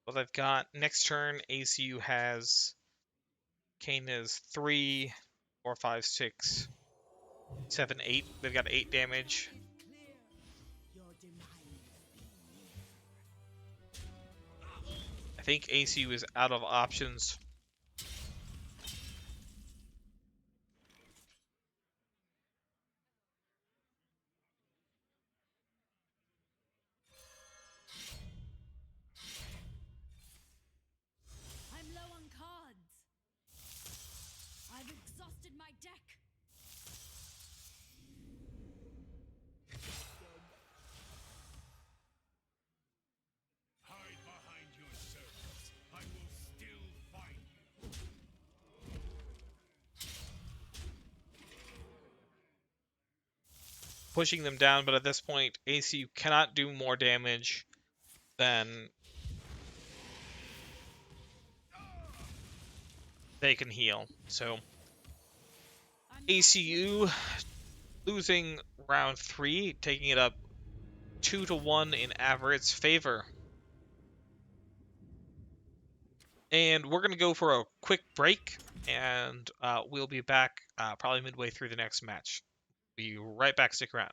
Well, they've got next turn. ACU has Kane is 3, 4, 5, 6, 7, 8. They've got 8 damage. I think ACU is out of options. I'm low on cards. I've exhausted my deck. Hide behind your circles. I will still find you. Pushing them down, but at this point, ACU cannot do more damage than they can heal. So ACU losing round 3, taking it up 2-1 in Averett's favor. And we're going to go for a quick break, and we'll be back probably midway through the next match. Be right back, stick around.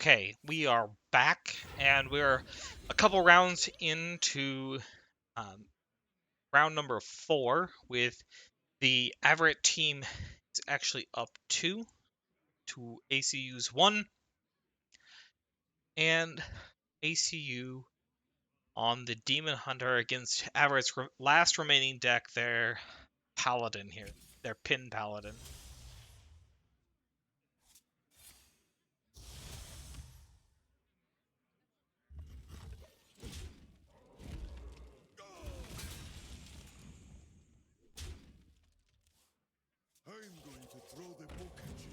Okay, we are back, and we're a couple rounds into um, round number 4, with the Averett team is actually up 2 to ACU's 1, and ACU on the Demon Hunter against Averett's last remaining deck, their Paladin here, their Pin Paladin. I'm going to throw the book at you.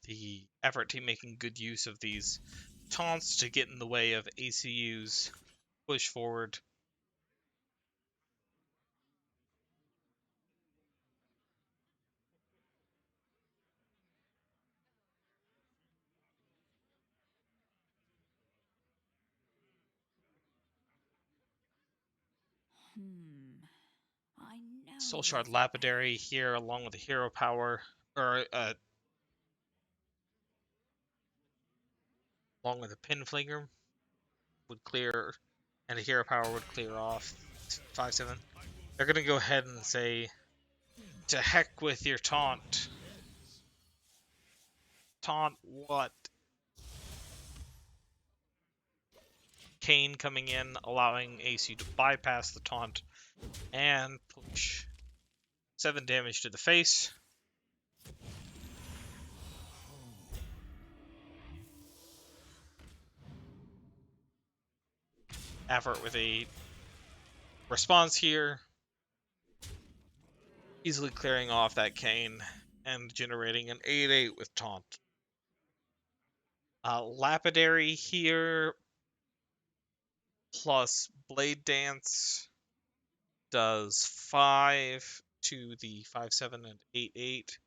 The Averett team making good use of these taunts to get in the way of ACU's push forward. I know. Soul Shard there's a Lapidary here, along with the Hero Power, or along with a Pin Flinger, would clear, and a Hero Power would clear off 5/7. They're gonna go ahead and say, "To heck with your taunt." Taunt what? Kane coming in, allowing AC to bypass the taunt and push 7 damage to the face. Averett with a response here, easily clearing off that Kane and generating an 8/8 with taunt. Lapidary here plus Blade Dance does 5 to the 5/7 and 8/8.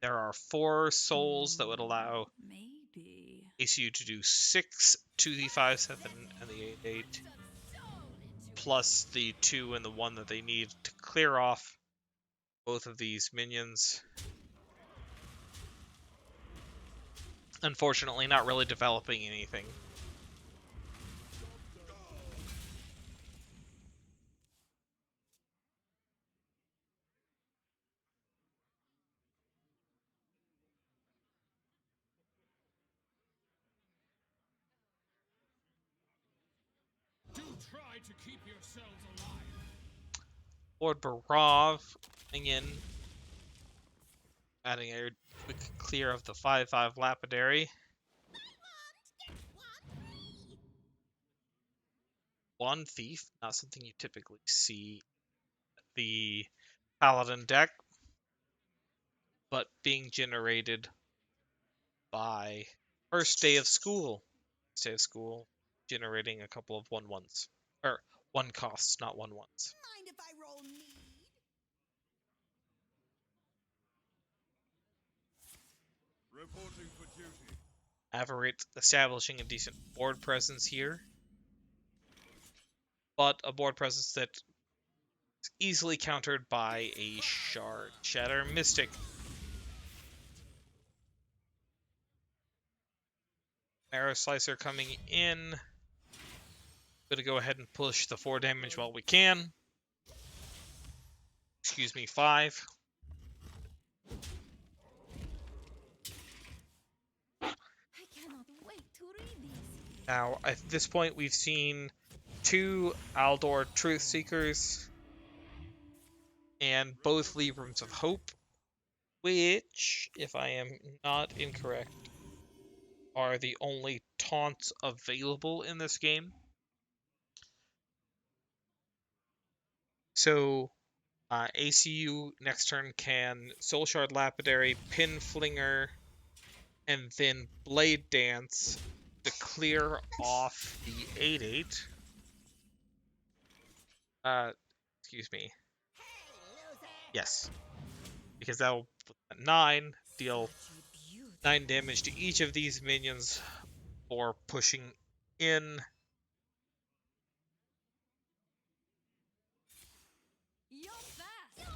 There are 4 souls that would allow Maybe. ACU to do 6 to the 5/7 and the 8/8, plus the 2 and the 1 that they need to clear off both of these minions. Unfortunately, not really developing anything. Do try to keep yourselves alive. Lord Barov coming in, adding a quick clear of the 5/5 Lapidary. One Thief, not something you typically see the Paladin deck, but being generated by first day of school. First day of school, generating a couple of 1/1s. Or 1 costs, not 1/1s. Mind if I roll mead? Reporting for duty. Averett establishing a decent board presence here, but a board presence that is easily countered by a Shard Shatter Mystic. Marrow Slicer coming in. Gonna go ahead and push the 4 damage while we can. Excuse me, 5. I cannot wait to read these. Now, at this point, we've seen 2 Aldor Truth Seekers and both Librams of Hope, which, if I am not incorrect, are the only taunts available in this game. So, ACU next turn can Soul Shard Lapidary, Pin Flinger, and then Blade Dance to clear off the 8/8. Excuse me. Yes. Because that'll 9 deal 9 damage to each of these minions for pushing in. You're fast.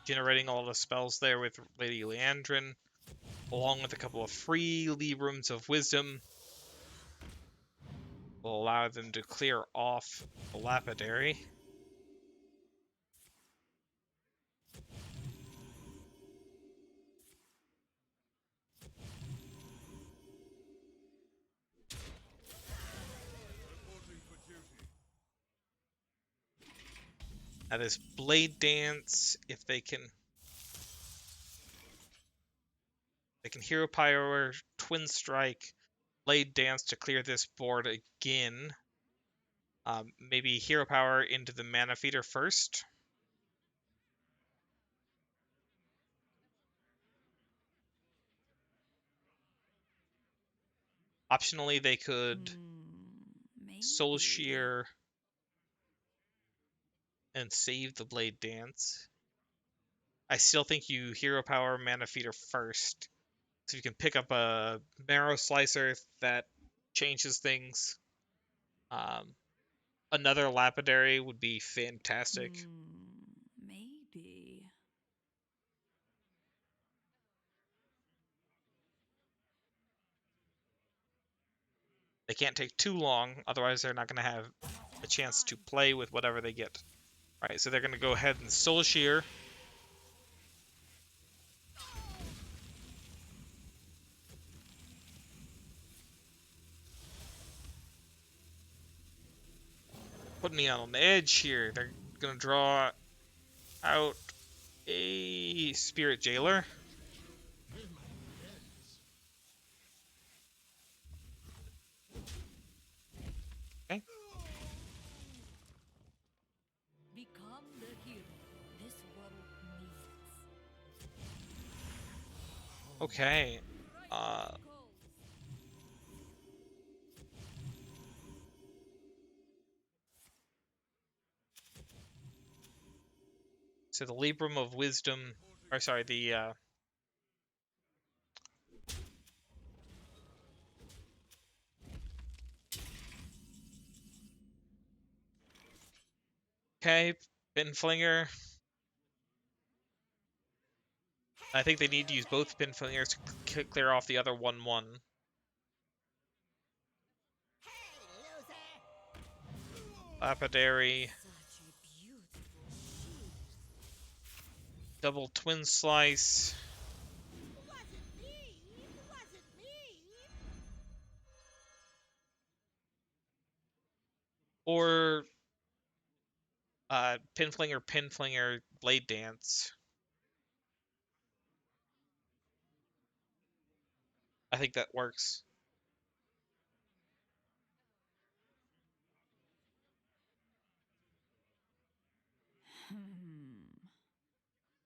generating all the spells there with Lady Leandrin, along with a couple of free Librams of Wisdom, will allow them to clear off the Lapidary. Now this Blade Dance, if they can Hero Power, Twin Strike, Blade Dance to clear this board again. Maybe Hero Power into the Mana Feeder first. Optionally, they could Soul Maybe. Shear and save the Blade Dance. I still think you Hero Power Mana Feeder first. So you can pick up a Marrow Slicer that changes things. Another Lapidary would be fantastic. Maybe. They can't take too long, otherwise they're not going to have a chance to play with whatever they get. Alright, so they're going to go ahead and Soul Shear. Putting me on the edge here. They're going to draw out a Spirit Jailer. Okay. Become the hero this world needs. Okay. So the Libram of Wisdom, or sorry, the okay, Pinflinger. I think they need to use both Pinflingers to clear off the other 1/1. Lapidary. Such a beautiful shield. Double Twin Slice. Wasn't me! Wasn't me! Or Pinflinger, Blade Dance. I think that works.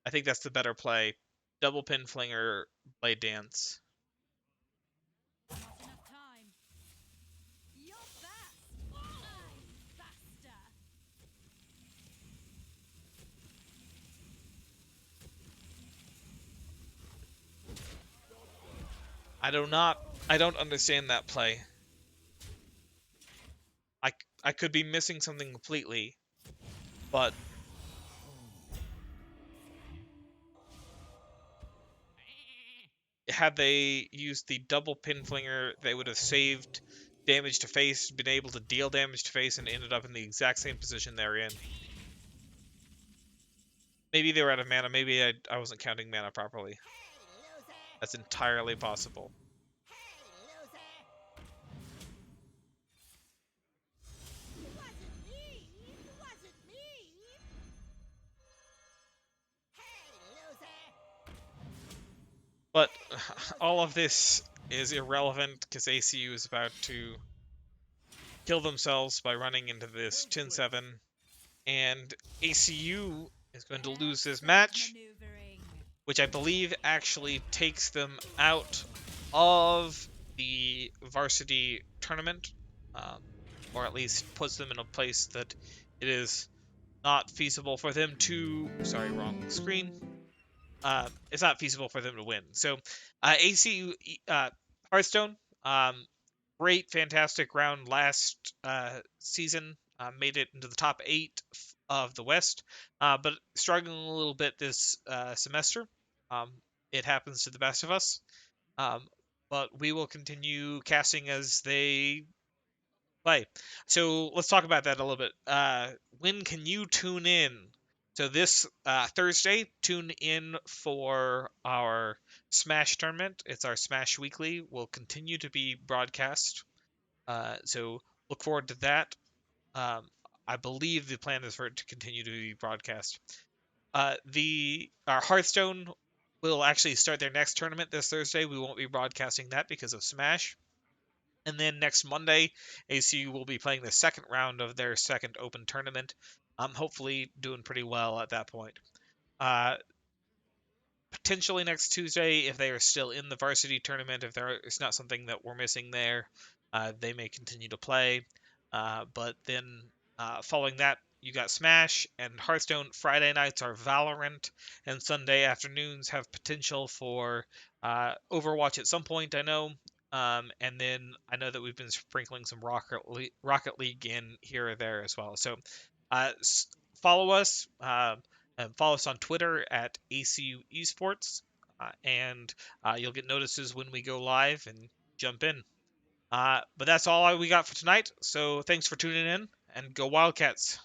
I think that's the better play. Double Pinflinger, Blade Dance. Not enough time. You're fast. I'm faster. I don't understand that play. I could be missing something completely, but had they used the double Pinflinger, they would have saved damage to face, been able to deal damage to face, and ended up in the exact same position they're in. Maybe they were out of mana. Maybe I wasn't counting mana properly. That's entirely possible. Wasn't me! Wasn't me! But all of this is irrelevant because ACU is about to kill themselves by running into this 10-7, and ACU is going to lose this match, Maneuvering. which I believe actually takes them out of the Varsity tournament, or at least puts them in a place that it is not feasible for them to... Sorry, wrong screen. It's not feasible for them to win. So, ACU, Hearthstone, great, fantastic round last season. Made it into the top 8 of the West, but struggling a little bit this semester. Um, it happens to the best of us. Um, but we will continue casting as they play. So let's talk about that a little bit. When can you tune in? So this Thursday, tune in for our Smash tournament. It's our Smash Weekly. Will continue to be broadcast. So look forward to that. Um, I believe the plan is for it to continue to be broadcast. The our Hearthstone will actually start their next tournament this Thursday. We won't be broadcasting that because of Smash. And then next Monday, ACU will be playing the second round of their second open tournament. I'm hopefully doing pretty well at that point. Uh, Potentially next Tuesday, if they are still in the varsity tournament, if there is not something that we're missing there, they may continue to play. But then following that, you got Smash and Hearthstone. Friday nights are Valorant, and Sunday afternoons have potential for Overwatch at some point, I know. And then I know that we've been sprinkling some Rocket League in here or there as well. So uh, follow us. Follow us on Twitter at ACU Esports, and you'll get notices when we go live and jump in. But that's all we got for tonight. So thanks for tuning in, and go Wildcats.